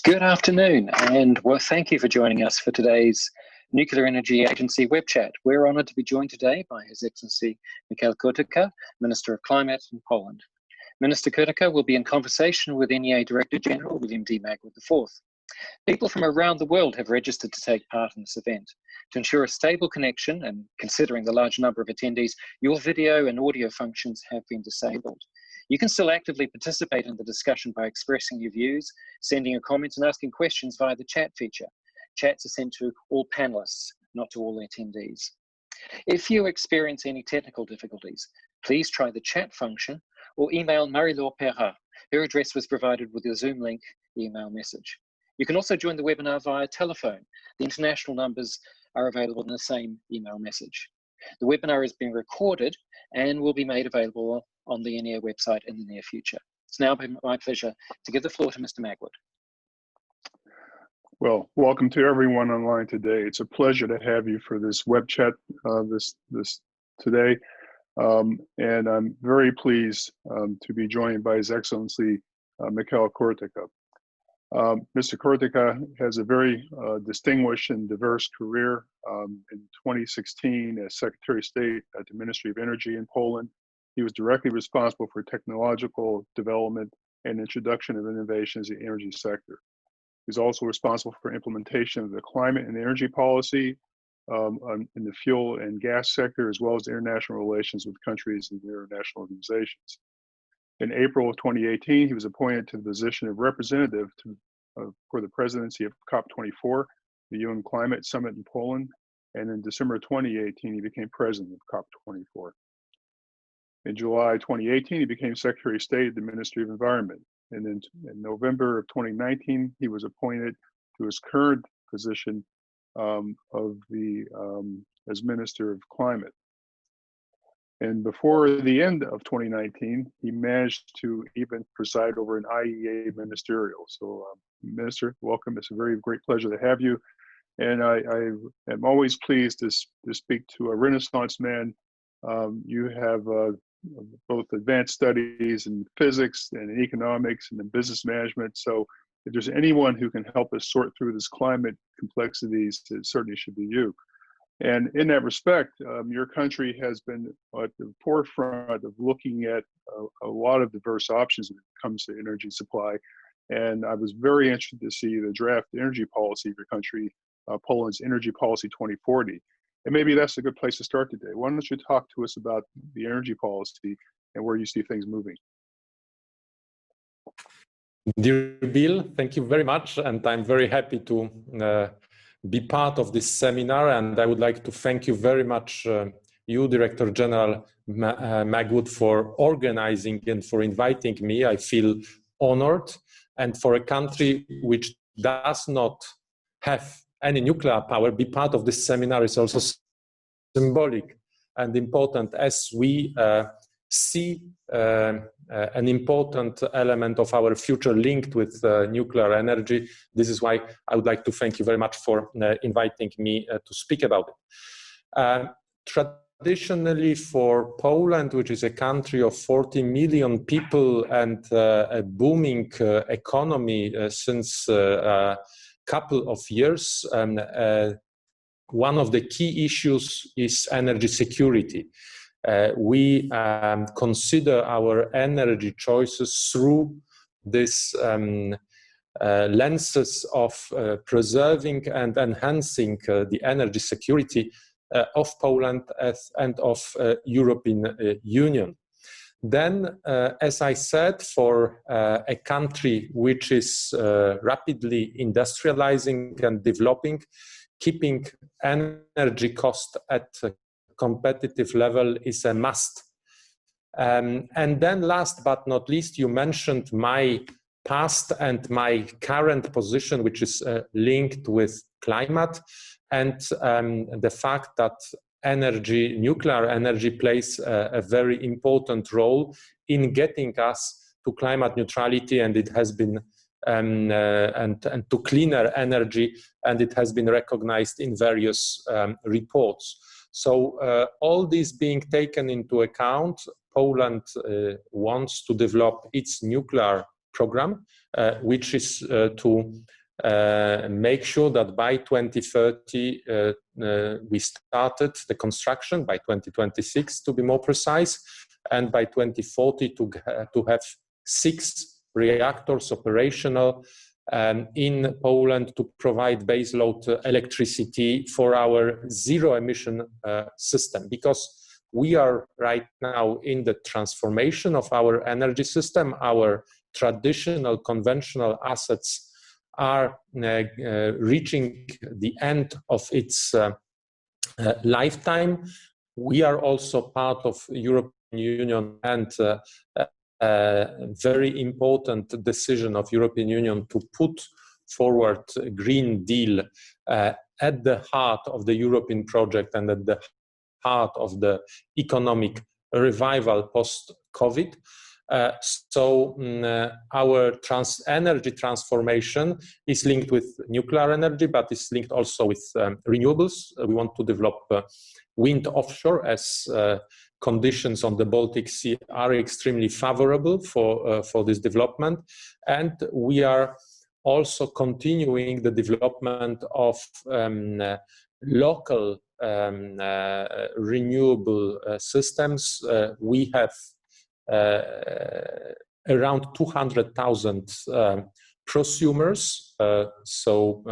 Good afternoon, and well, thank you for joining us for today's Nuclear Energy Agency web chat. We're honoured to be joined today by His Excellency Michał Kurtyka, Minister of Climate in Poland. Minister Kurtyka will be in conversation with NEA Director General William D. Magwood IV. People from around the world have registered to take part in this event. To ensure a stable connection, and considering the large number of attendees, your video and audio functions have been disabled. You can still actively participate in the discussion by expressing your views, sending your comments and asking questions via the chat feature. Chats are sent to all panelists, not to all attendees. If you experience any technical difficulties, please try the chat function or email Marie-Laure Perra. Her address was provided with your Zoom link email message. You can also join the webinar via telephone. The international numbers are available in the same email message. The webinar is being recorded and will be made available on the NEA website in the near future. It's now been my pleasure to give the floor to Mr. Magwood. Well, welcome to everyone online today. It's a pleasure to have you for this web chat today. And I'm very pleased to be joined by His Excellency Michał Kurtyka. Mr. Kurtyka has a very distinguished and diverse career. In 2016, as Secretary of State at the Ministry of Energy in Poland, he was directly responsible for technological development and introduction of innovations in the energy sector. He's also responsible for implementation of the climate and energy policy in the fuel and gas sector, as well as international relations with countries and international organizations. In April of 2018, he was appointed to the position of representative for the presidency of COP24, the UN Climate Summit in Poland, and in December 2018, he became president of COP24. In July 2018, he became Secretary of State at the Ministry of Environment. And in November of 2019, he was appointed to his current position as Minister of Climate. And before the end of 2019, he managed to even preside over an IEA ministerial. So, Minister, welcome. It's a very great pleasure to have you. And I am always pleased to speak to a Renaissance man. You have both advanced studies in physics and in economics and in business management. So if there's anyone who can help us sort through this climate complexities, it certainly should be you. And in that respect, your country has been at the forefront of looking at a lot of diverse options when it comes to energy supply. And I was very interested to see the draft energy policy of your country, Poland's Energy Policy 2040. And maybe that's a good place to start today. Why don't you talk to us about the energy policy and where you see things moving? Dear Bill, thank you very much. And I'm very happy to be part of this seminar. And I would like to thank you very much, you, Director General Magwood, for organizing and for inviting me. I feel honored. And for a country which does not have any nuclear power, be part of this seminar is also symbolic and important, as we see an important element of our future linked with nuclear energy. This is why I would like to thank you very much for inviting me to speak about it. Traditionally, for Poland, which is a country of 40 million people and a booming economy since couple of years, one of the key issues is energy security. We consider our energy choices through this lenses of preserving and enhancing the energy security of Poland and of European Union. Then, as I said, for a country which is rapidly industrializing and developing, keeping energy cost at a competitive level is a must. And then last but not least, you mentioned my past and my current position, which is linked with climate and the fact that nuclear energy plays a very important role in getting us to climate neutrality, and it has been and to cleaner energy, and it has been recognized in various reports. So all this being taken into account, Poland wants to develop its nuclear program, which is to make sure that by 2030 we started the construction, by 2026 to be more precise, and by 2040 to have 6 reactors operational in Poland to provide baseload electricity for our zero-emission system, because we are right now in the transformation of our energy system. Our traditional conventional assets are reaching the end of its lifetime. We are also part of European Union, and very important decision of European Union to put forward a Green Deal at the heart of the European project and at the heart of the economic revival post-COVID. So our energy transformation is linked with nuclear energy, but is linked also with renewables. We want to develop wind offshore, as conditions on the Baltic Sea are extremely favorable for this development. And we are also continuing the development of local renewable systems. We have around 200,000 prosumers, so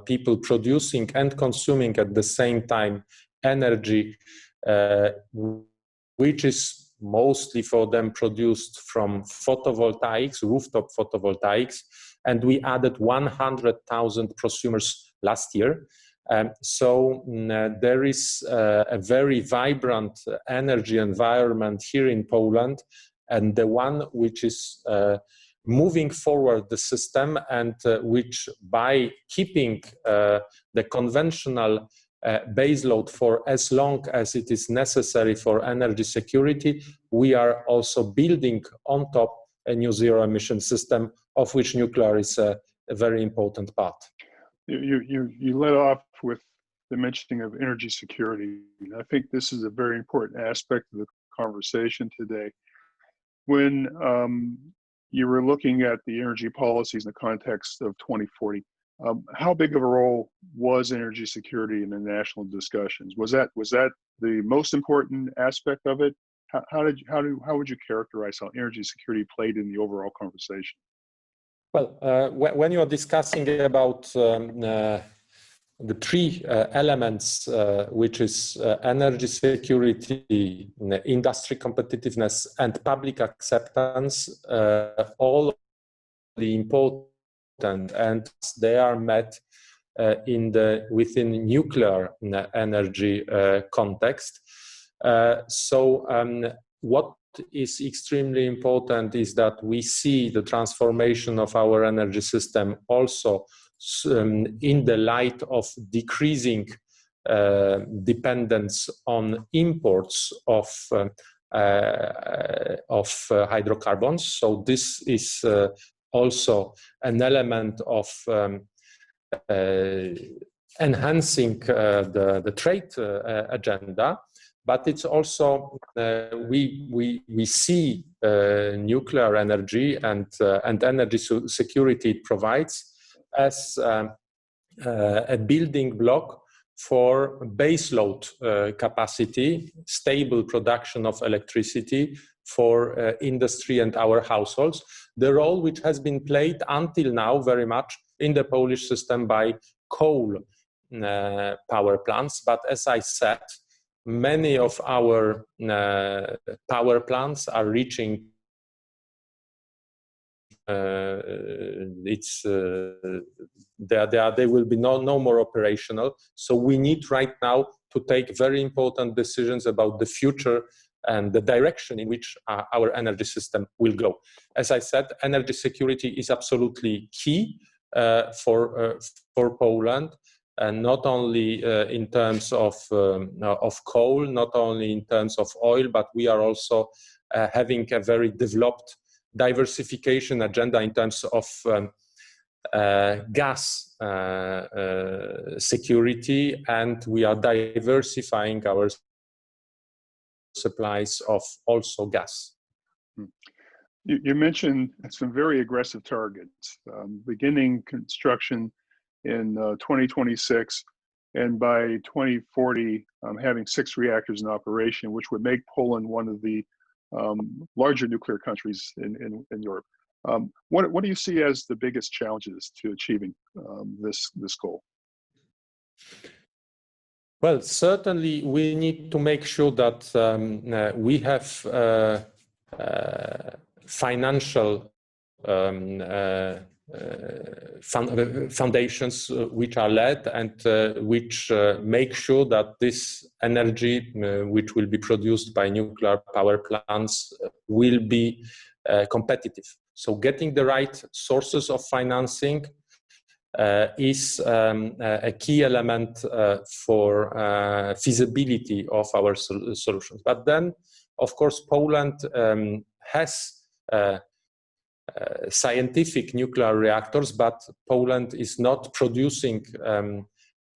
people producing and consuming at the same time energy, which is mostly for them produced from photovoltaics, rooftop photovoltaics, and we added 100,000 prosumers last year. So there is a very vibrant energy environment here in Poland, and the one which is moving forward the system, and which, by keeping the conventional baseload for as long as it is necessary for energy security, we are also building on top a new zero-emission system, of which nuclear is a very important part. You led off with the mentioning of energy security. I think this is a very important aspect of the conversation today. When you were looking at the energy policies in the context of 2040, how big of a role was energy security in the national discussions? Was that the most important aspect of it? How would you characterize how energy security played in the overall conversation? Well, when you are discussing about the 3 elements, which is energy security, industry competitiveness, and public acceptance, all the important, and they are met within nuclear energy context. What is extremely important is that we see the transformation of our energy system also in the light of decreasing dependence on imports of hydrocarbons. So this is also an element of enhancing the trade agenda. But it's also we see nuclear energy and energy security it provides as a building block for baseload capacity, stable production of electricity for industry and our households. The role which has been played until now very much in the Polish system by coal power plants. But as I said, many of our power plants are reaching they will be no more operational. So we need right now to take very important decisions about the future and the direction in which our energy system will go. As I said, energy security is absolutely key for Poland. And not only in terms of coal, not only in terms of oil, but we are also having a very developed diversification agenda in terms of gas security, and we are diversifying our supplies of also gas. You mentioned some very aggressive targets, beginning construction in 2026, and by 2040, having 6 reactors in operation, which would make Poland one of the larger nuclear countries in Europe. What do you see as the biggest challenges to achieving this goal? Well, certainly we need to make sure that we have financial foundations which are led and which make sure that this energy which will be produced by nuclear power plants will be competitive. So getting the right sources of financing is a key element for feasibility of our solutions. But then, of course, Poland has scientific nuclear reactors, but Poland is not producing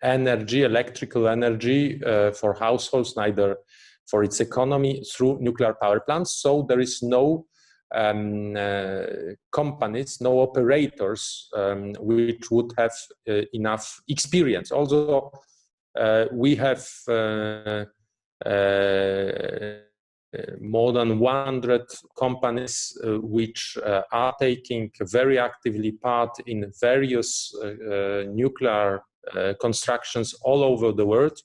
energy, electrical energy for households, neither for its economy through nuclear power plants. So there is no companies, no operators which would have enough experience. Although we have more than 100 companies which are taking very actively part in various nuclear constructions all over the world.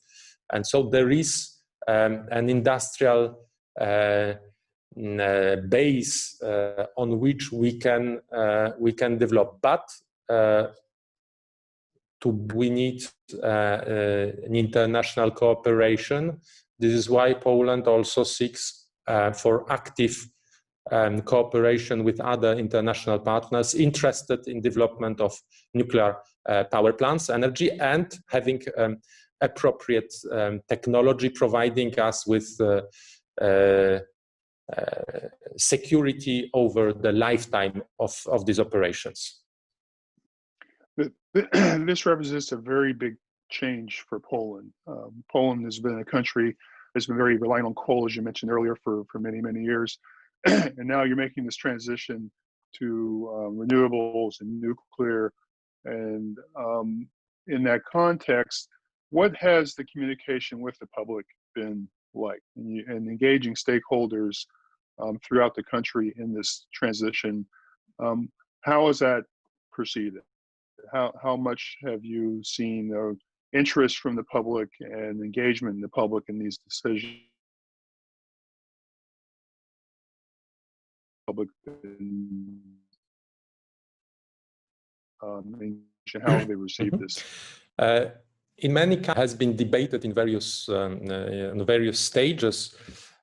And so there is an industrial base on which we can develop, but we need an international cooperation. This is why Poland also seeks for active cooperation with other international partners interested in development of nuclear power plants, energy, and having appropriate technology, providing us with security over the lifetime of these operations. This represents a very big change for Poland. Poland has been a country that's been very reliant on coal, as you mentioned earlier, for many, many years. And now you're making this transition to renewables and nuclear. And in that context, what has the communication with the public been like, and engaging stakeholders throughout the country in this transition? How is that perceived? How much have you seen interest from the public and engagement in the public in these decisions? Public how have they received this? In many countries, has been debated in various stages,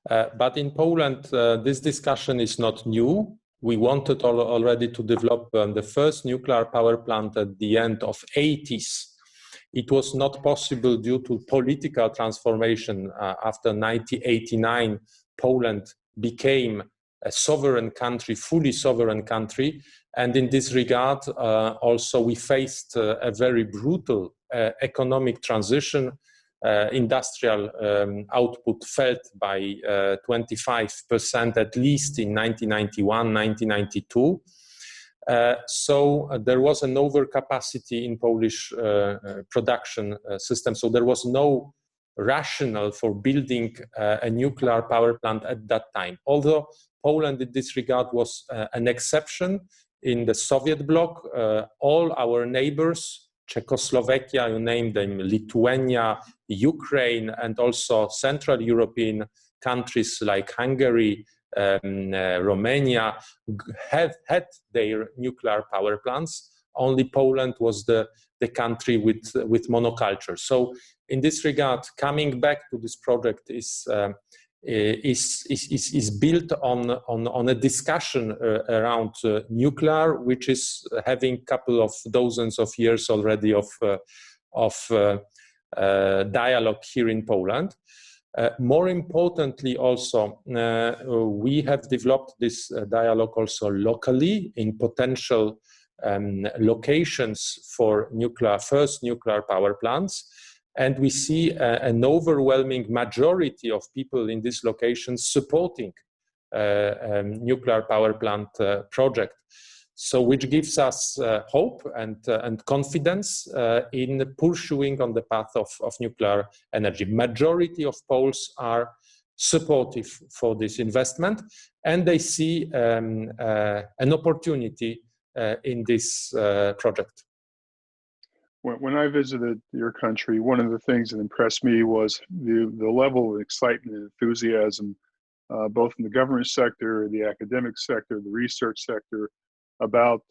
but in Poland, this discussion is not new. We wanted already to develop the first nuclear power plant at the end of '80s. It was not possible due to political transformation. After 1989, Poland became a sovereign country, fully sovereign country. And in this regard, also we faced a very brutal economic transition. Industrial output fell by 25% at least in 1991, 1992. So there was an overcapacity in Polish production system. So there was no rationale for building a nuclear power plant at that time. Although Poland in this regard was an exception in the Soviet bloc, all our neighbors, Czechoslovakia, you name them, Lithuania, Ukraine, and also Central European countries like Hungary, Romania have had their nuclear power plants. Only Poland was the country with monoculture. So in this regard, coming back to this project is built on a discussion around nuclear, which is having a couple of dozens of years already of dialogue here in Poland. More importantly, also, we have developed this dialogue also locally in potential locations for first nuclear power plants. And we see an overwhelming majority of people in these locations supporting nuclear power plant project. So which gives us hope and confidence in pursuing on the path of nuclear energy. Majority of Poles are supportive for this investment, and they see an opportunity in this project. When I visited your country, one of the things that impressed me was the level of excitement and enthusiasm, both in the government sector, the academic sector, the research sector, about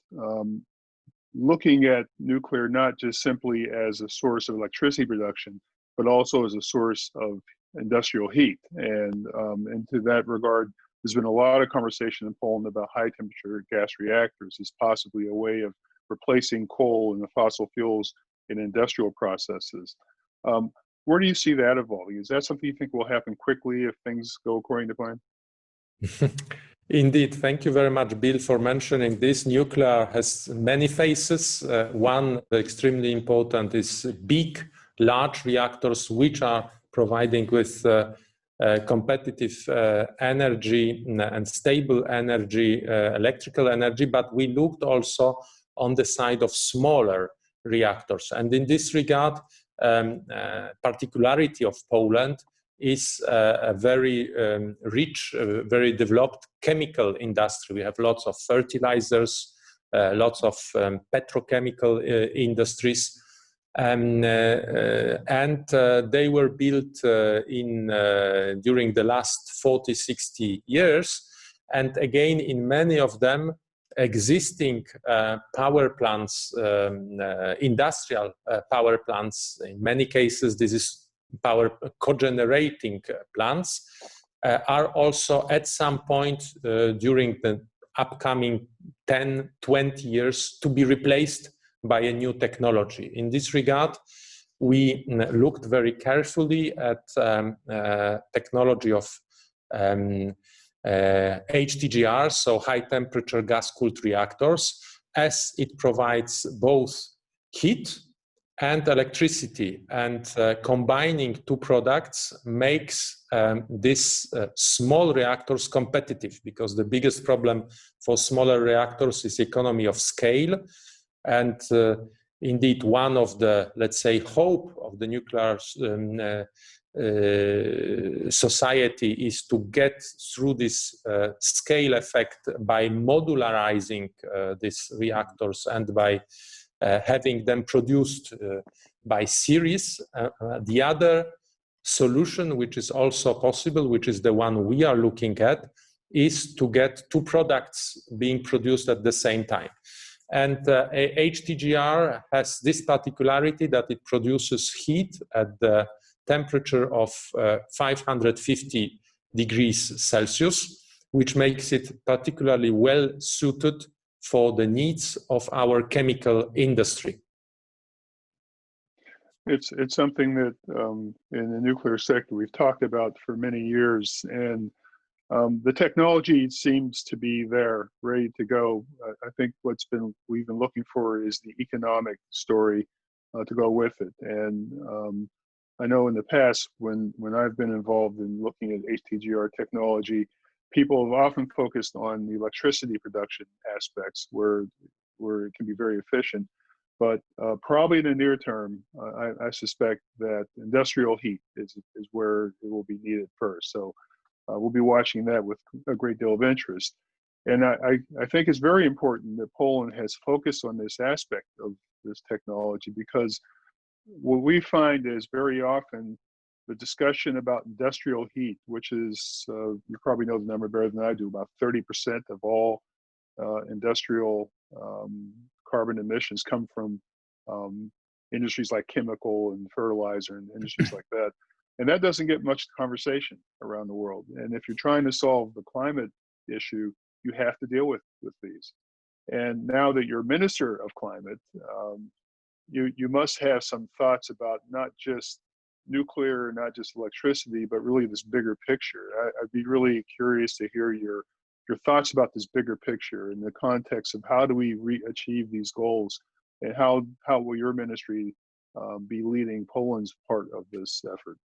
looking at nuclear not just simply as a source of electricity production, but also as a source of industrial heat. And to that regard, there's been a lot of conversation in Poland about high temperature gas reactors as possibly a way of replacing coal and the fossil fuels in industrial processes. Where do you see that evolving? Is that something you think will happen quickly if things go according to plan? Indeed, thank you very much, Bill, for mentioning this. Nuclear has many faces. One extremely important is big, large reactors, which are providing with competitive energy and stable energy, electrical energy, but we looked also on the side of smaller reactors. And in this regard, particularity of Poland is a very rich, very developed chemical industry. We have lots of fertilizers, lots of petrochemical industries, and they were built during the last 40, 60 years. And again, in many of them, existing power plants, industrial power plants, in many cases, this is power cogenerating plants, are also at some point during the upcoming 10, 20 years to be replaced by a new technology. In this regard, we looked very carefully at technology of HTGR, so high temperature gas-cooled reactors, as it provides both heat and electricity, and combining two products makes these small reactors competitive, because the biggest problem for smaller reactors is economy of scale. And indeed, one of the, let's say, hope of the nuclear society is to get through this scale effect by modularizing these reactors and by having them produced by series. The other solution, which is also possible, which is the one we are looking at, is to get two products being produced at the same time. And HTGR has this particularity that it produces heat at the temperature of 550 degrees Celsius, which makes it particularly well suited for the needs of our chemical industry. It's something that in the nuclear sector we've talked about for many years, and the technology seems to be there, ready to go. I think we've been looking for is the economic story to go with it. And I know in the past, when I've been involved in looking at HTGR technology, people have often focused on the electricity production aspects where it can be very efficient. But probably in the near term, I suspect that industrial heat is where it will be needed first. So we'll be watching that with a great deal of interest. And I think it's very important that Poland has focused on this aspect of this technology, because what we find is very often the discussion about industrial heat, which is, you probably know the number better than I do, about 30% of all industrial carbon emissions come from industries like chemical and fertilizer and industries like that. And that doesn't get much conversation around the world. And if you're trying to solve the climate issue, you have to deal with these. And now that you're Minister of Climate, you must have some thoughts about not just nuclear, not just electricity, but really this bigger picture. I'd be really curious to hear your thoughts about this bigger picture in the context of how do we achieve these goals, and how will your ministry be leading Poland's part of this effort?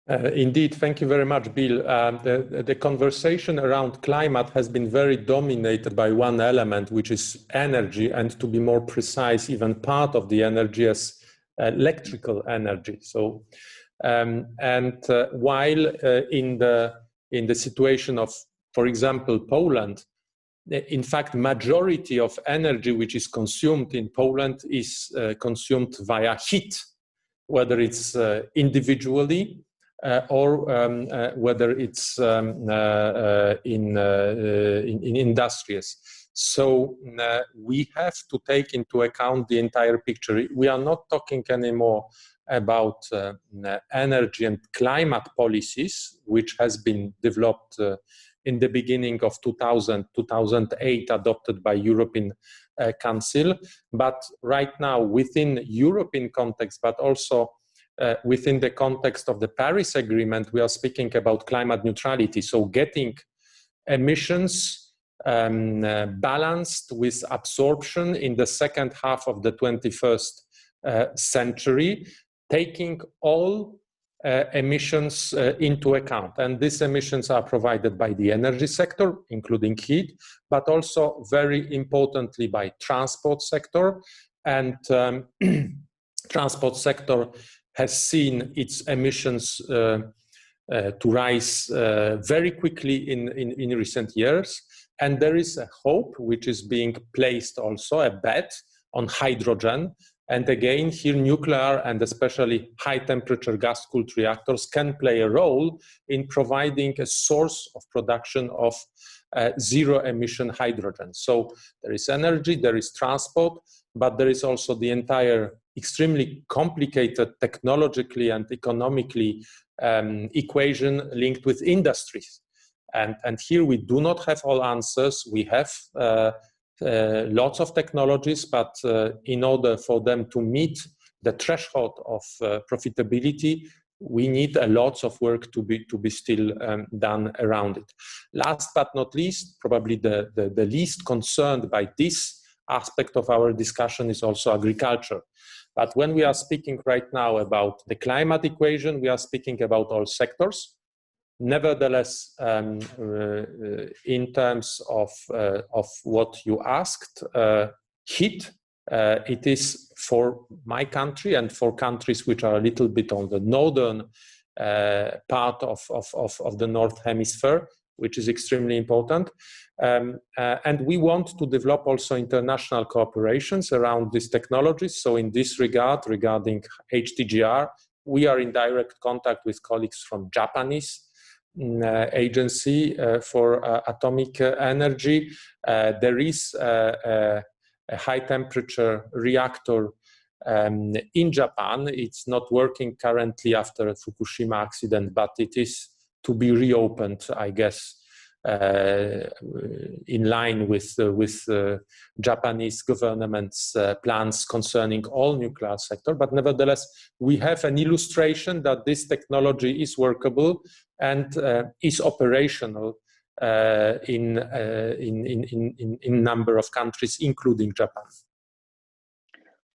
Indeed, thank you very much, Bill. The conversation around climate has been very dominated by one element, which is energy, and to be more precise, even part of the energy as electrical energy. So, while in the situation of, for example, Poland, in fact, majority of energy which is consumed in Poland is consumed via heat, whether it's individually or whether it's in industries. So we have to take into account the entire picture. We are not talking anymore about energy and climate policies, which has been developed in the beginning of 2008, adopted by European Council. But right now, within European context, but also within the context of the Paris Agreement, we are speaking about climate neutrality. So getting emissions balanced with absorption in the second half of the 21st century, taking all emissions into account. And these emissions are provided by the energy sector, including heat, but also very importantly by transport sector. And transport sector has seen its emissions to rise very quickly in recent years. And there is a hope which is being placed also, a bet on hydrogen. And again, here nuclear and especially high temperature gas-cooled reactors can play a role in providing a source of production of zero emission hydrogen. So there is energy, there is transport, but there is also the entire extremely complicated technologically and economically equation linked with industries. And here we do not have all answers. We have lots of technologies, but in order for them to meet the threshold of profitability, we need a lot of work to be still done around it. Last but not least, probably the least concerned by this aspect of our discussion is also agriculture. But when we are speaking right now about the climate equation, we are speaking about all sectors. Nevertheless, in terms of what you asked, heat, it is for my country and for countries which are a little bit on the northern part of the North Hemisphere, which is extremely important. And we want to develop also international cooperations around these technologies. So in this regard, regarding HTGR, we are in direct contact with colleagues from Japanese agency for atomic energy. There is a high temperature reactor in Japan. It's not working currently after a Fukushima accident, but it is to be reopened, I guess, in line with Japanese government's plans concerning all nuclear sector. But nevertheless, we have an illustration that this technology is workable and is operational in number of countries, including Japan.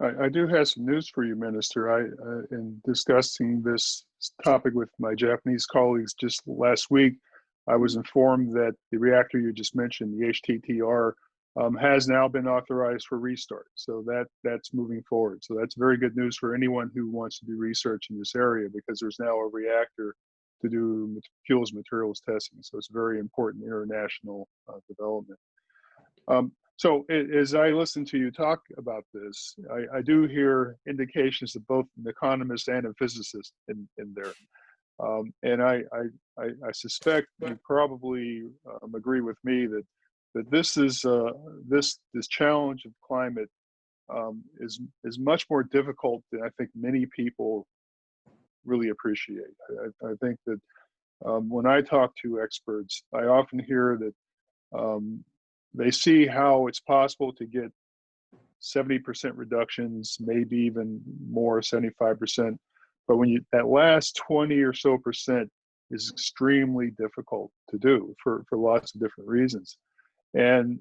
I do have some news for you, Minister. In discussing this topic with my Japanese colleagues just last week, I was informed that the reactor you just mentioned, the HTTR, has now been authorized for restart. So that's moving forward. So that's very good news for anyone who wants to do research in this area, because there's now a reactor to do fuels materials testing. So it's very important international development. So as I listen to you talk about this, I do hear indications of both an economist and a physicist in there. And I suspect you probably agree with me that this is this challenge of climate is much more difficult than I think many people really appreciate. I think that when I talk to experts, I often hear that they see how it's possible to get 70% reductions, maybe even more, 75%. But when that last 20 or so percent is extremely difficult to do for lots of different reasons. And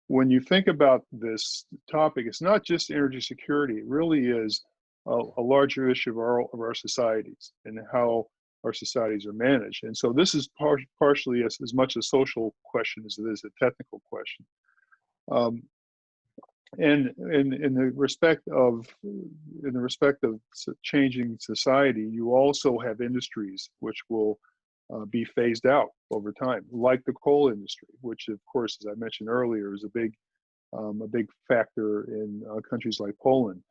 when you think about this topic, it's not just energy security. It really is a larger issue of our societies and how our societies are managed. And so this is partially as much a social question as it is a technical question. And in the respect of changing society, you also have industries which will be phased out over time, like the coal industry, which of course, as I mentioned earlier, is a big factor in countries like Poland.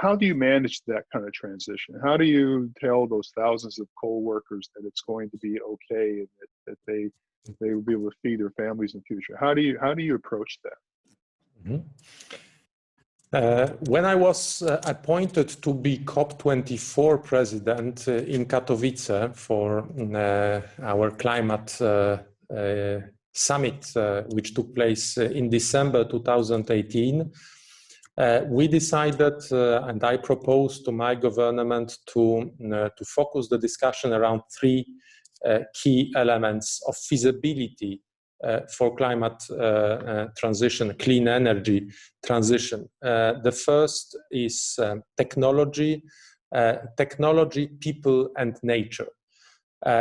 How do you manage that kind of transition? How do you tell those thousands of coal workers that it's going to be okay and that they will be able to feed their families in the future? How do you approach that? Mm-hmm. When I was appointed to be COP24 president in Katowice for our climate summit, which took place in December 2018, we decided, and I proposed to my government to focus the discussion around three key elements of feasibility for climate transition, clean energy transition. The first is technology, people, and nature.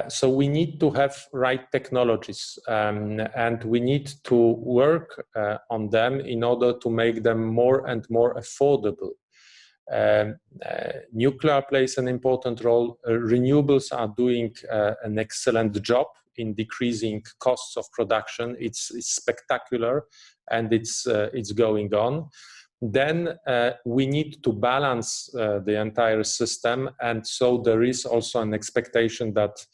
So we need to have right technologies, and we need to work on them in order to make them more and more affordable. Nuclear plays an important role. Renewables are doing an excellent job in decreasing costs of production. It's spectacular, and it's going on. Then we need to balance the entire system, and so there is also an expectation that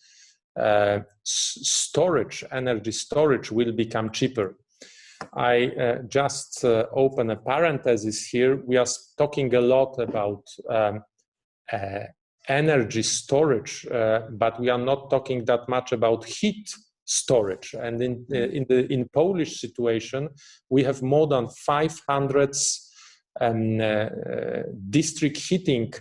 energy storage will become cheaper. I just open a parenthesis here. We are talking a lot about energy storage, but we are not talking that much about heat storage. And in Polish situation, we have more than 500 district heating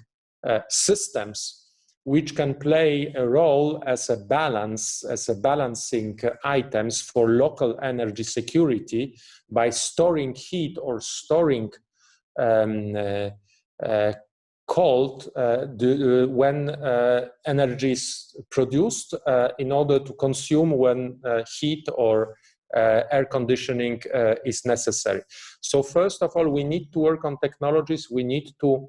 systems, which can play a role as a balancing items for local energy security by storing heat or storing cold when energy is produced in order to consume when heat or air conditioning is necessary. So first of all, we need to work on technologies. We need to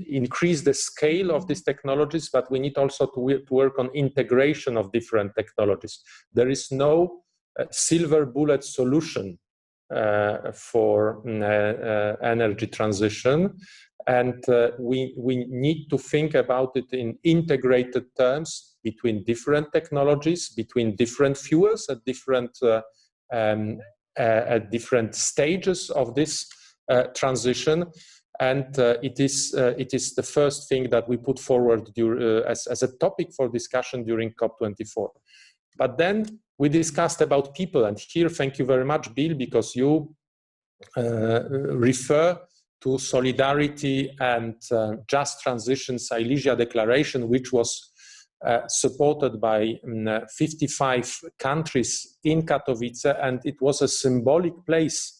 increase the scale of these technologies, but we need also to work on integration of different technologies. There is no silver bullet solution for energy transition, and we need to think about it in integrated terms between different technologies, between different fuels at different stages of this transition. And it is the first thing that we put forward as a topic for discussion during COP24. But then we discussed about people, and here, thank you very much, Bill, because you refer to solidarity and just transition Silesia Declaration, which was supported by 55 countries in Katowice, and it was a symbolic place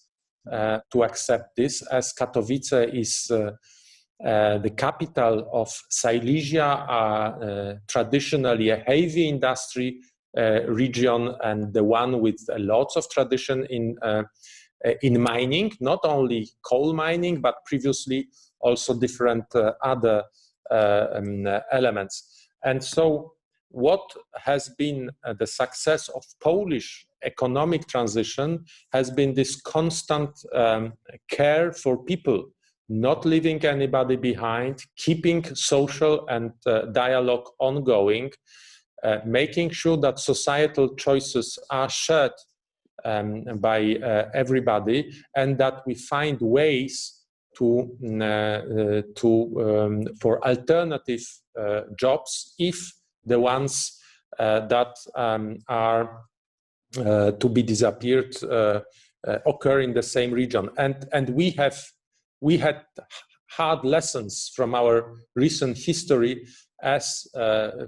to accept this, as Katowice is the capital of Silesia, traditionally a heavy industry region, and the one with lots of tradition in mining, not only coal mining, but previously also different other elements. And so what has been the success of Polish economic transition has been this constant care for people, not leaving anybody behind, keeping social and dialogue ongoing, making sure that societal choices are shared by everybody, and that we find ways for alternative jobs if the ones that are to be disappeared occur in the same region. And we had hard lessons from our recent history, as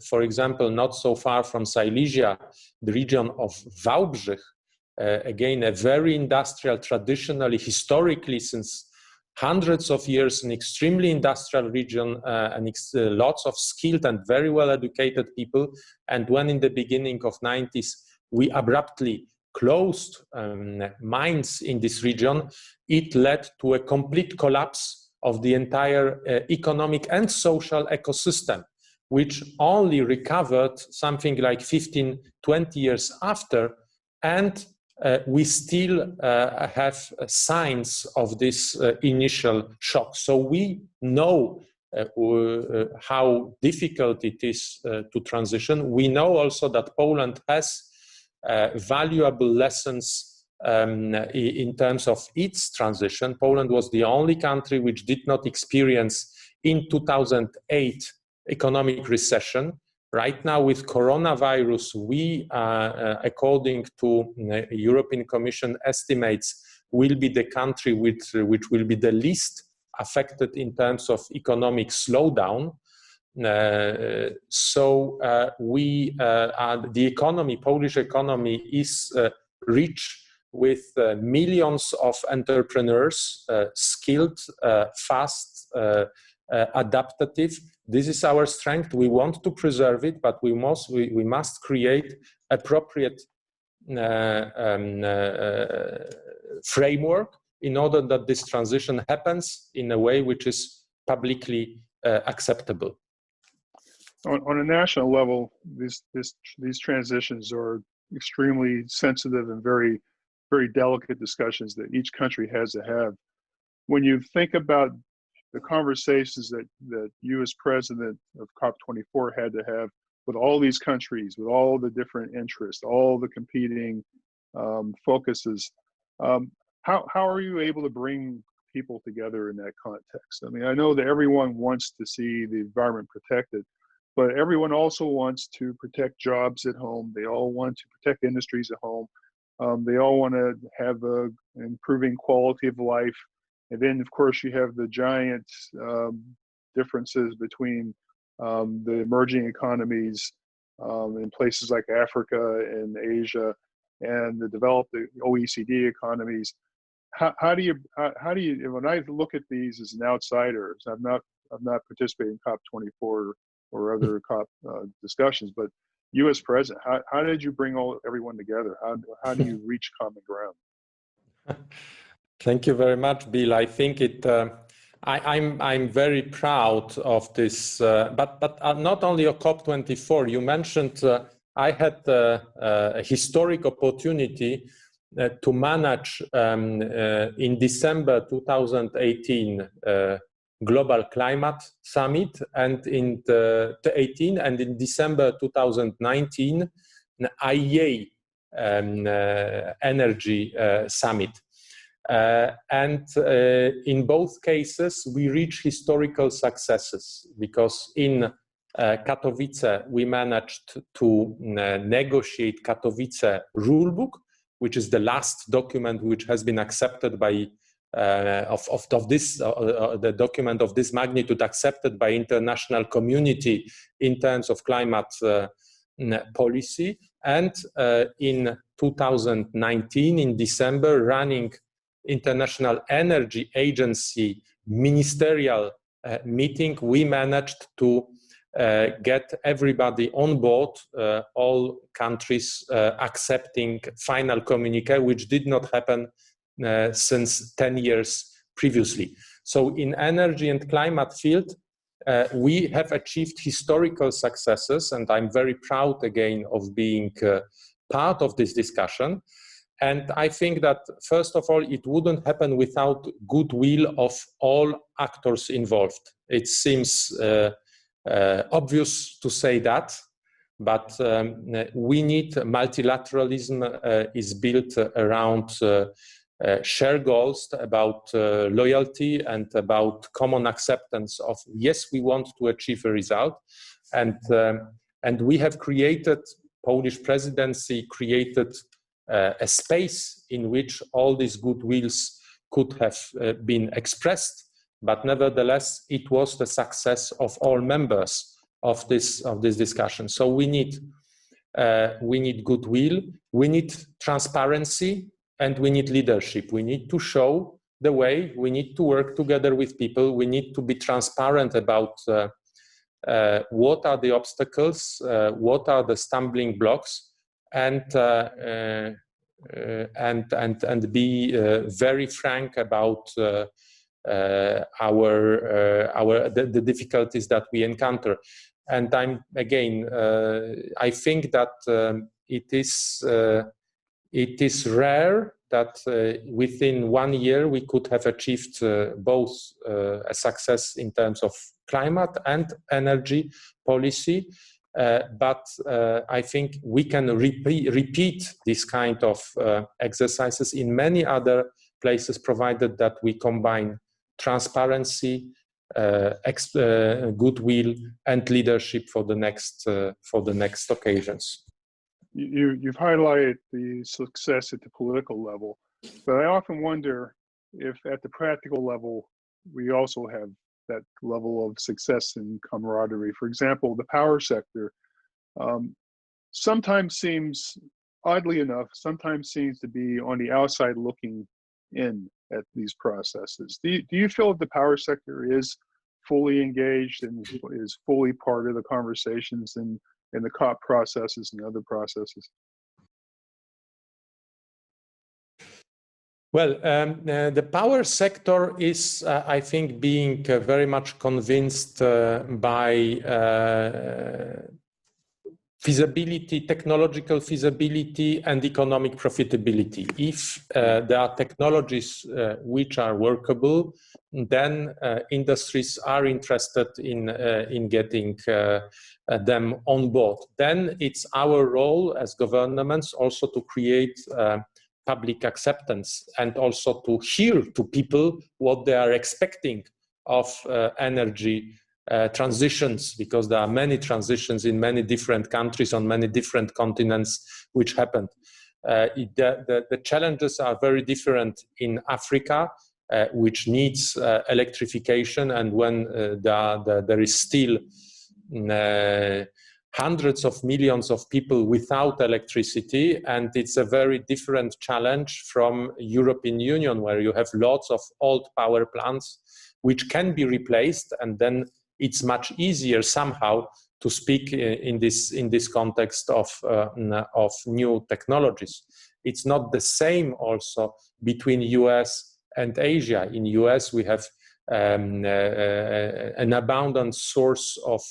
for example, not so far from Silesia, the region of Wałbrzych, again a very industrial, traditionally, historically, since hundreds of years, an extremely industrial region, and lots of skilled and very well educated people. And when in the beginning of 90s, we abruptly closed mines in this region, it led to a complete collapse of the entire economic and social ecosystem, which only recovered something like 15, 20 years after. And we still have signs of this initial shock. So we know how difficult it is to transition. We know also that Poland has valuable lessons in terms of its transition. Poland was the only country which did not experience in 2008 economic recession. Right now with coronavirus, we, according to European Commission estimates, will be the country which will be the least affected in terms of economic slowdown. The economy, Polish economy is rich with millions of entrepreneurs, skilled, fast, adaptive. This is our strength. We want to preserve it, but we must create appropriate framework in order that this transition happens in a way which is publicly acceptable. On a national level, these transitions are extremely sensitive and very, very delicate discussions that each country has to have. When you think about the conversations that you as president of COP24 had to have with all these countries, with all the different interests, all the competing focuses, how are you able to bring people together in that context? I mean, I know that everyone wants to see the environment protected, but everyone also wants to protect jobs at home. They all want to protect industries at home. They all want to have improving quality of life. And then, of course, you have the giant differences between the emerging economies in places like Africa and Asia and the developed OECD economies. How do you, when I look at these as an outsider, I'm not participating in COP24 or other COP discussions, but you as president, how did you bring everyone together? How do you reach common ground? Thank you very much, Bill. I think I'm very proud of this, but not only of COP24. You mentioned I had a historic opportunity to manage in December 2018 Global Climate Summit, and in 2018 and in December 2019 IEA Energy Summit. And in both cases, we reached historical successes, because in Katowice, we managed to negotiate Katowice rulebook, which is the last document which has been accepted by the document of this magnitude accepted by international community in terms of climate policy. And in 2019, in December, running International Energy Agency ministerial meeting, we managed to get everybody on board, all countries accepting final communique, which did not happen since 10 years previously. So in energy and climate field, we have achieved historical successes, and I'm very proud again of being part of this discussion. And I think that, first of all, it wouldn't happen without goodwill of all actors involved. It seems obvious to say that, but we need multilateralism is built around shared goals, about loyalty and about common acceptance of, yes, we want to achieve a result. And we have created, Polish presidency created a space in which all these goodwills could have been expressed, but nevertheless, it was the success of all members of this discussion. So we need goodwill, we need transparency, and we need leadership. We need to show the way. We need to work together with people. We need to be transparent about what are the obstacles, what are the stumbling blocks, and be very frank about the difficulties that we encounter. And I think that it is rare that within 1 year we could have achieved both a success in terms of climate and energy policy. But I think we can repeat this kind of exercises in many other places, provided that we combine transparency, goodwill, and leadership for the next occasions. You've highlighted the success at the political level, but I often wonder if at the practical level we also have that level of success and camaraderie. For example, the power sector sometimes seems, oddly enough, to be on the outside looking in at these processes. Do you feel that the power sector is fully engaged and is fully part of the conversations in the COP processes and other processes? Well, the power sector is, I think, being very much convinced by feasibility, technological feasibility, and economic profitability. If there are technologies which are workable, then industries are interested in getting them on board. Then it's our role as governments also to create public acceptance and also to hear to people what they are expecting of energy transitions, because there are many transitions in many different countries on many different continents which happened. The challenges are very different in Africa, which needs electrification, and when there is still hundreds of millions of people without electricity, and it's a very different challenge from European Union, where you have lots of old power plants which can be replaced, and then it's much easier somehow to speak in this context of new technologies. It's not the same also between US and Asia. In US, we have an abundant source of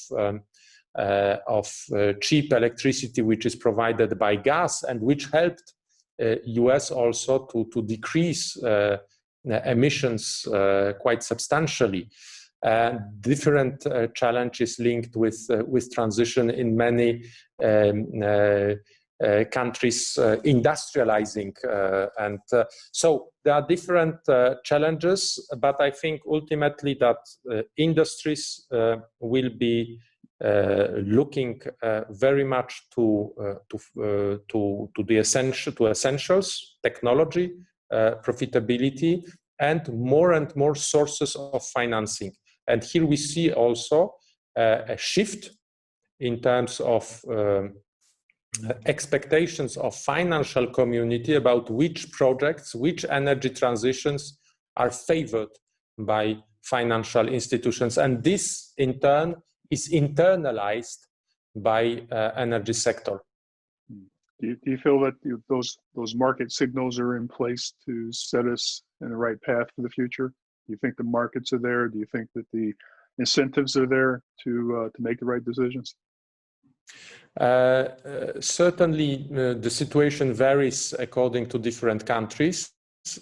cheap electricity, which is provided by gas, and which helped US also to decrease emissions quite substantially. Different challenges linked with transition in many countries industrializing, and so there are different challenges. But I think ultimately that industries will be looking very much to the essentials, technology, profitability, and more sources of financing. And here we see also a shift in terms of expectations of financial community about which projects, which energy transitions are favored by financial institutions. And this, in turn, is internalized by energy sector. Do you feel that those market signals are in place to set us in the right path for the future? Do you think the markets are there? Do you think that the incentives are there to make the right decisions? Certainly, the situation varies according to different countries.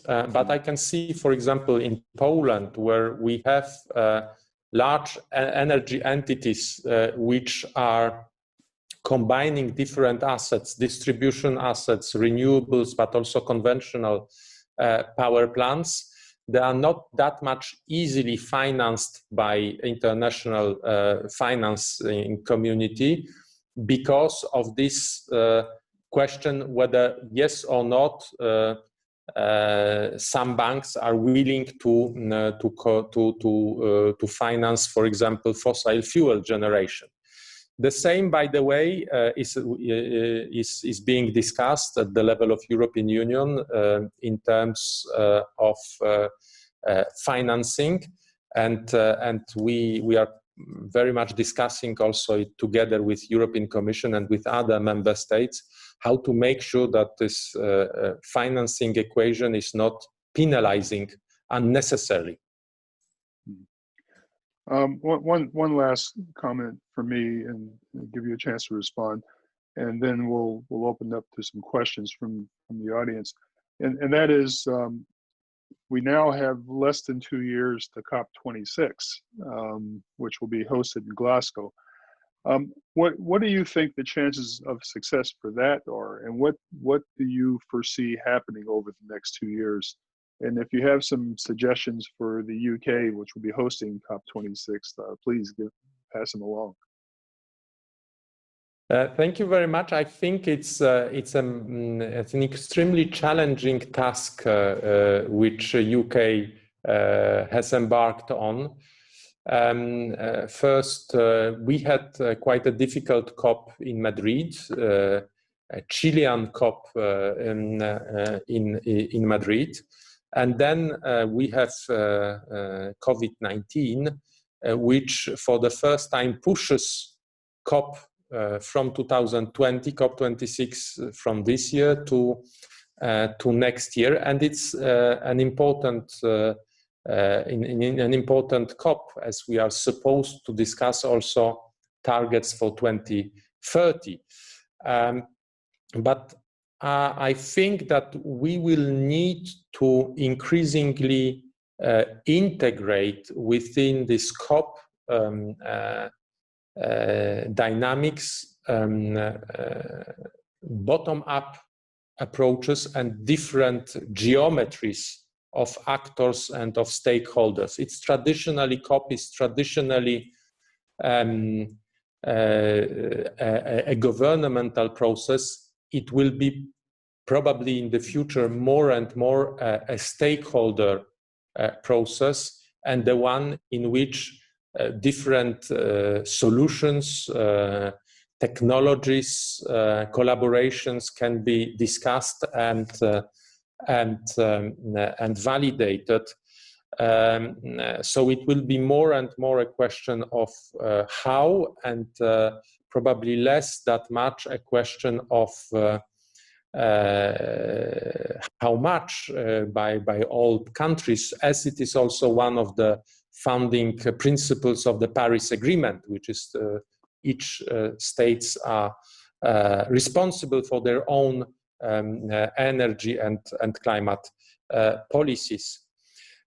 But I can see, for example, in Poland, where we have large energy entities which are combining different assets, distribution assets, renewables, but also conventional power plants. They are not that much easily financed by international financing community because of this question whether yes or not some banks are willing to finance, for example, fossil fuel generation. The same, by the way, is being discussed at the level of European Union in terms of financing, and we are very much discussing also together with European Commission and with other member states how to make sure that this financing equation is not penalizing unnecessarily. One last comment from me, and give you a chance to respond, and then we'll open up to some questions from the audience, and that is, we now have less than 2 years to COP26, which will be hosted in Glasgow. What do you think the chances of success for that are, and what do you foresee happening over the next 2 years? And if you have some suggestions for the UK, which will be hosting COP26, please pass them along. Thank you very much. I think it's an extremely challenging task which UK has embarked on. First, we had quite a difficult COP in Madrid, a Chilean COP in Madrid. And then we have COVID-19, which for the first time pushes COP from 2020, COP26 from this year to next year. And it's an important an important COP, as we are supposed to discuss also targets for 2030. But I think that we will need to increasingly integrate within this COP dynamics, bottom-up approaches and different geometries of actors and of stakeholders. It's traditionally, COP is traditionally a governmental process. It will be probably in the future more and more a stakeholder process, and the one in which different solutions, technologies, collaborations can be discussed and validated. So it will be more and more a question of how, and probably less that much a question of how much by all countries, as it is also one of the founding principles of the Paris Agreement, which is each states are responsible for their own energy and climate policies.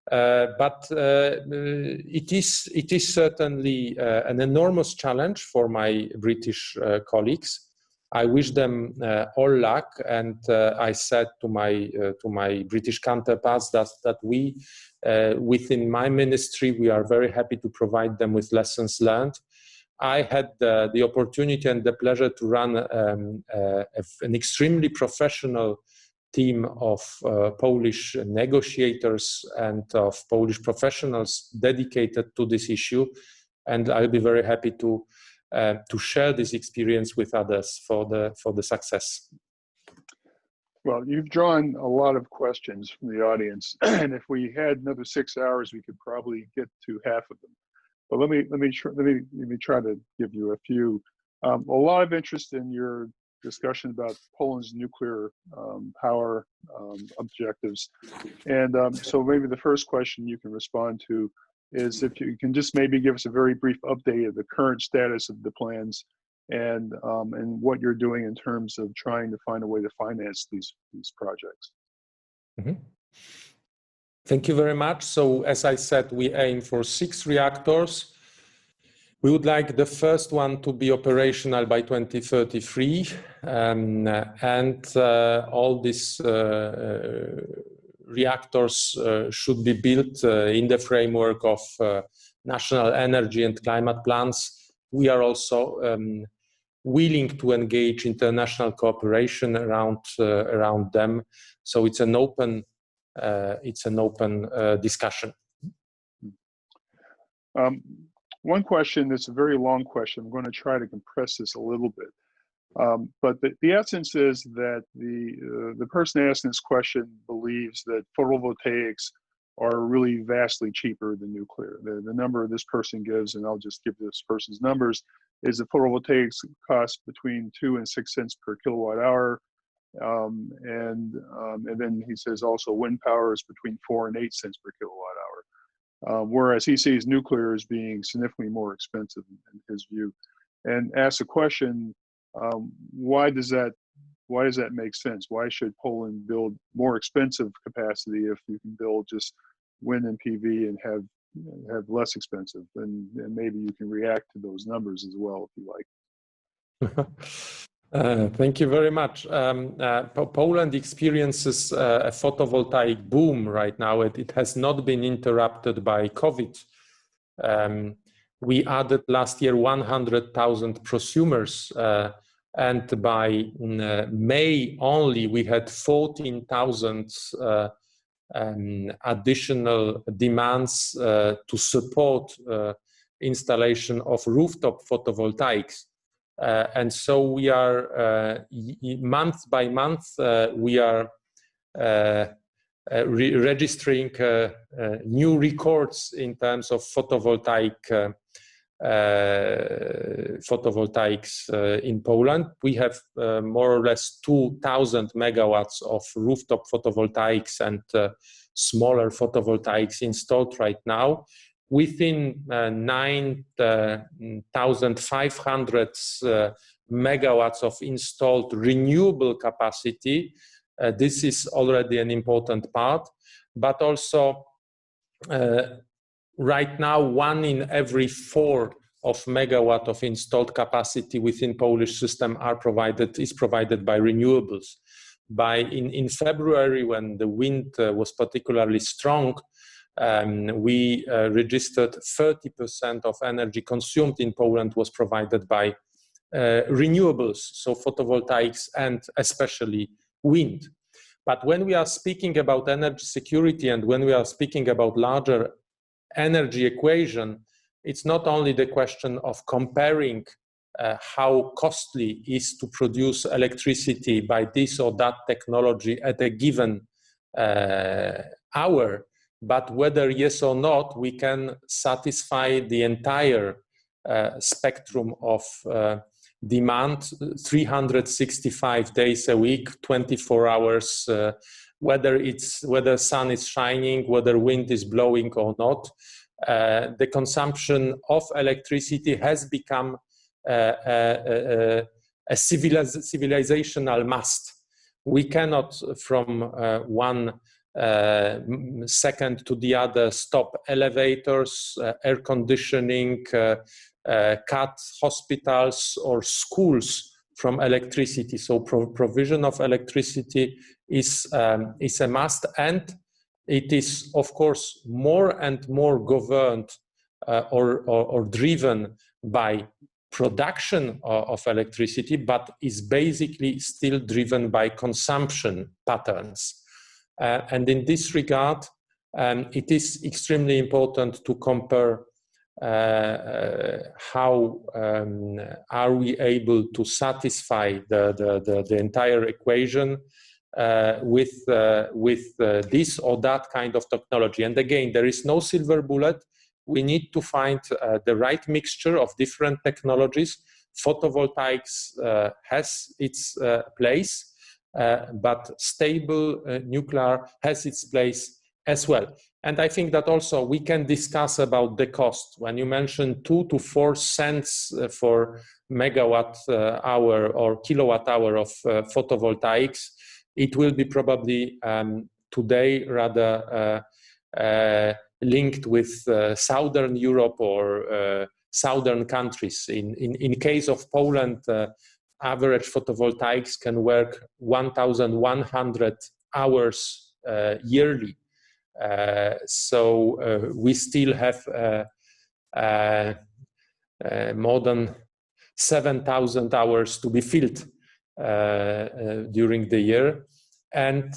But it is certainly an enormous challenge for my British colleagues. I wish them all luck, and I said to my British counterparts that we, within my ministry, we are very happy to provide them with lessons learned. I had the opportunity and the pleasure to run an extremely professional team of Polish negotiators and of Polish professionals dedicated to this issue, and I'll be very happy to share this experience with others for the success. Well, you've drawn a lot of questions from the audience, and if we had another 6 hours, we could probably get to half of them. But let me try to give you a few. A lot of interest in your discussion about Poland's nuclear power objectives, and so maybe the first question you can respond to is if you can just maybe give us a very brief update of the current status of the plans and what you're doing in terms of trying to find a way to finance these projects. Mm-hmm. Thank you very much. So as I said, we aim for 6 reactors. We would like the first one to be operational by 2033, and all these reactors should be built in the framework of national energy and climate plans. We are also willing to engage international cooperation around them. So it's an open discussion. One question that's a very long question. I'm going to try to compress this a little bit. But the essence is that the person asking this question believes that photovoltaics are really vastly cheaper than nuclear. The number this person gives, and I'll just give this person's numbers, is the photovoltaics cost between 2 and 6 cents per kilowatt hour. And then he says also wind power is between 4 and 8 cents per kilowatt hour. Whereas he sees nuclear as being significantly more expensive in his view. And asks the question, why does that make sense? Why should Poland build more expensive capacity if you can build just wind and PV and have less expensive? And maybe you can react to those numbers as well, if you like. Thank you very much. Poland experiences a photovoltaic boom right now. It has not been interrupted by COVID. We added last year 100,000 prosumers, and by May only we had 14,000 additional demands to support installation of rooftop photovoltaics. And so we are, month by month, we are registering new records in terms of photovoltaics in Poland. We have more or less 2,000 megawatts of rooftop photovoltaics and smaller photovoltaics installed right now. Within 9,500 megawatts of installed renewable capacity, this is already an important part, but also right now 1 in every 4 of megawatt of installed capacity within Polish system is provided by renewables. In February, when the wind was particularly strong, we registered 30% of energy consumed in Poland was provided by renewables, so photovoltaics and especially wind. But when we are speaking about energy security and when we are speaking about larger energy equation, it's not only the question of comparing how costly is to produce electricity by this or that technology at a given hour, but whether yes or not we can satisfy the entire spectrum of demand 365 days a week, 24 hours, whether sun is shining, whether wind is blowing or not. The consumption of electricity has become a civilizational must. We cannot from one second to the other stop elevators, air conditioning, cut hospitals or schools from electricity. So provision of electricity is a must, and it is of course more and more governed or driven by production of electricity, but is basically still driven by consumption patterns. And in this regard, it is extremely important to compare how are we able to satisfy the entire equation with this or that kind of technology. And again, there is no silver bullet. We need to find the right mixture of different technologies. Photovoltaics has its place, but stable nuclear has its place as well. And I think that also we can discuss about the cost. When you mentioned 2 to 4 cents for megawatt hour or kilowatt hour of photovoltaics, it will be probably today rather linked with Southern Europe or Southern countries. In case of Poland, average photovoltaics can work 1,100 hours yearly. So we still have more than 7,000 hours to be filled during the year. And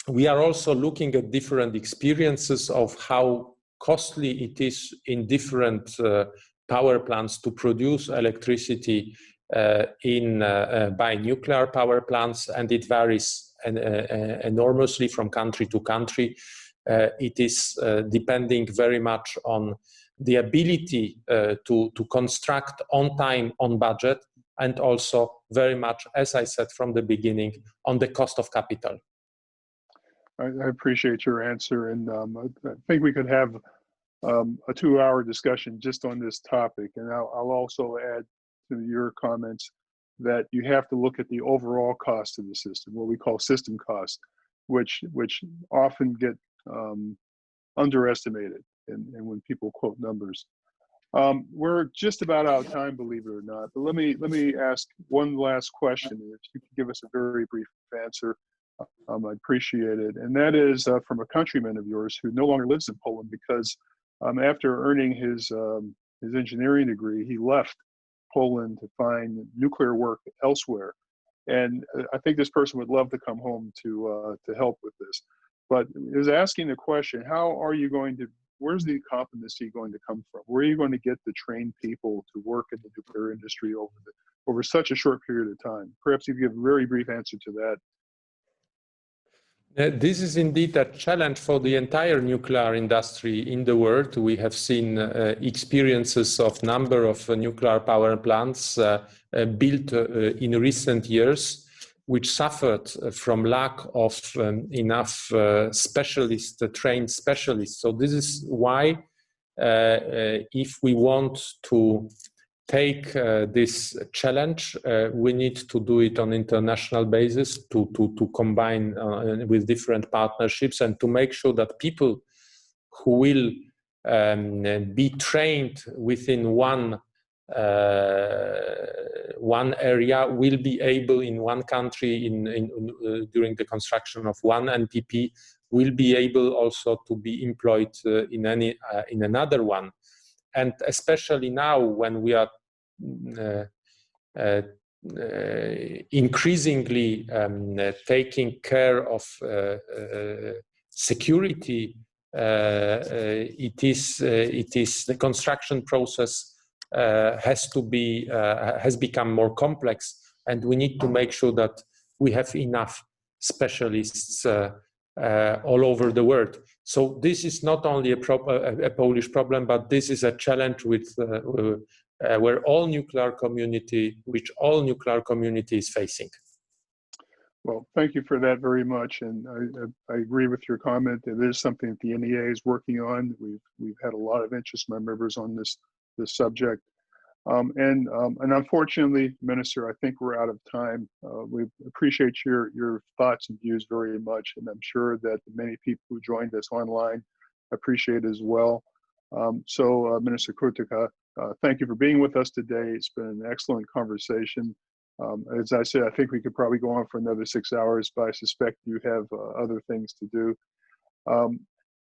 we are also looking at different experiences of how costly it is in different power plants to produce electricity by nuclear power plants, and it varies enormously from country to country. it is depending very much on the ability to construct on time, on budget, and also very much, as I said from the beginning, on the cost of capital. I appreciate your answer, and I think we could have a 2-hour discussion just on this topic. And I'll also add to your comments that you have to look at the overall cost of the system, what we call system cost, which often get underestimated, and when people quote numbers. We're just about out of time, believe it or not. But let me ask one last question. If you could give us a very brief answer, I'd appreciate it. And that is from a countryman of yours who no longer lives in Poland because after earning his engineering degree, he left Poland to find nuclear work elsewhere. And I think this person would love to come home to help with this. But is asking the question: how are you going to? Where's the competency going to come from? Where are you going to get the trained people to work in the nuclear industry over such a short period of time? Perhaps you could give a very brief answer to that. This is indeed a challenge for the entire nuclear industry in the world. We have seen experiences of number of nuclear power plants built in recent years, which suffered from lack of enough trained specialists. So this is why if we want to take this challenge, we need to do it on international basis, to combine with different partnerships, and to make sure that people who will be trained within one area will be able in one country during the construction of one NPP will be able also to be employed in another one. And especially now when we are increasingly taking care of security, it is the construction process has become more complex, and we need to make sure that we have enough specialists all over the world. So this is not only a Polish problem, but this is a challenge with where all nuclear community is facing. Well, thank you for that very much, and I agree with your comment. It is something that the NEA is working on. We've had a lot of interest from our members on this subject, and unfortunately, Minister, I think we're out of time. We appreciate your thoughts and views very much, and I'm sure that many people who joined us online appreciate it as well. So, Minister Kurtyka, thank you for being with us today. It's been an excellent conversation. As I said, I think we could probably go on for another 6 hours, but I suspect you have other things to do.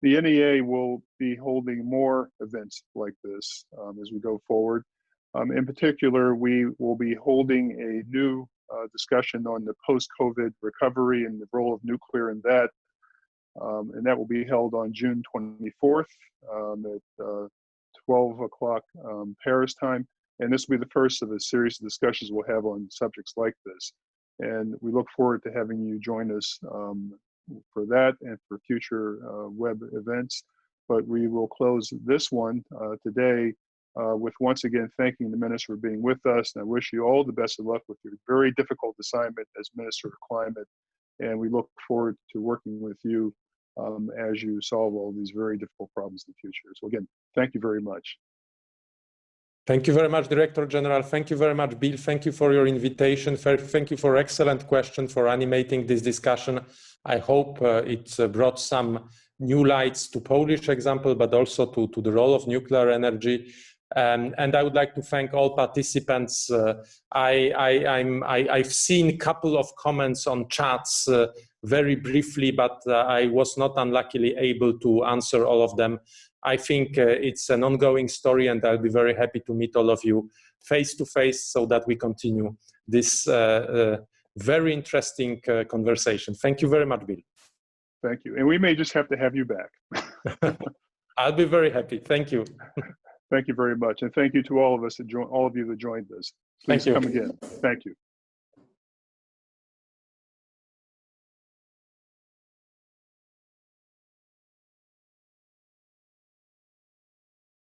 The NEA will be holding more events like this as we go forward. In particular, we will be holding a new discussion on the post-COVID recovery and the role of nuclear in that. And that will be held on June 24th at 12 o'clock Paris time. And this will be the first of a series of discussions we'll have on subjects like this. And we look forward to having you join us for that and for future web events. But we will close this one today with once again thanking the Minister for being with us. And I wish you all the best of luck with your very difficult assignment as Minister of Climate. And we look forward to working with you as you solve all these very difficult problems in the future. So again, thank you very much. Thank you very much, Director General. Thank you very much, Bill. Thank you for your invitation. Thank you for excellent questions, for animating this discussion. I hope it brought some new lights to Polish example, but also to the role of nuclear energy. And I would like to thank all participants. I've seen a couple of comments on chats very briefly, but I was not unluckily able to answer all of them. I think it's an ongoing story, and I'll be very happy to meet all of you face to face so that we continue this very interesting conversation. Thank you very much, Bill. Thank you. And we may just have to have you back. I'll be very happy. Thank you. Thank you very much. And thank you to all of us, all of you that joined us. Please come again. Thank you.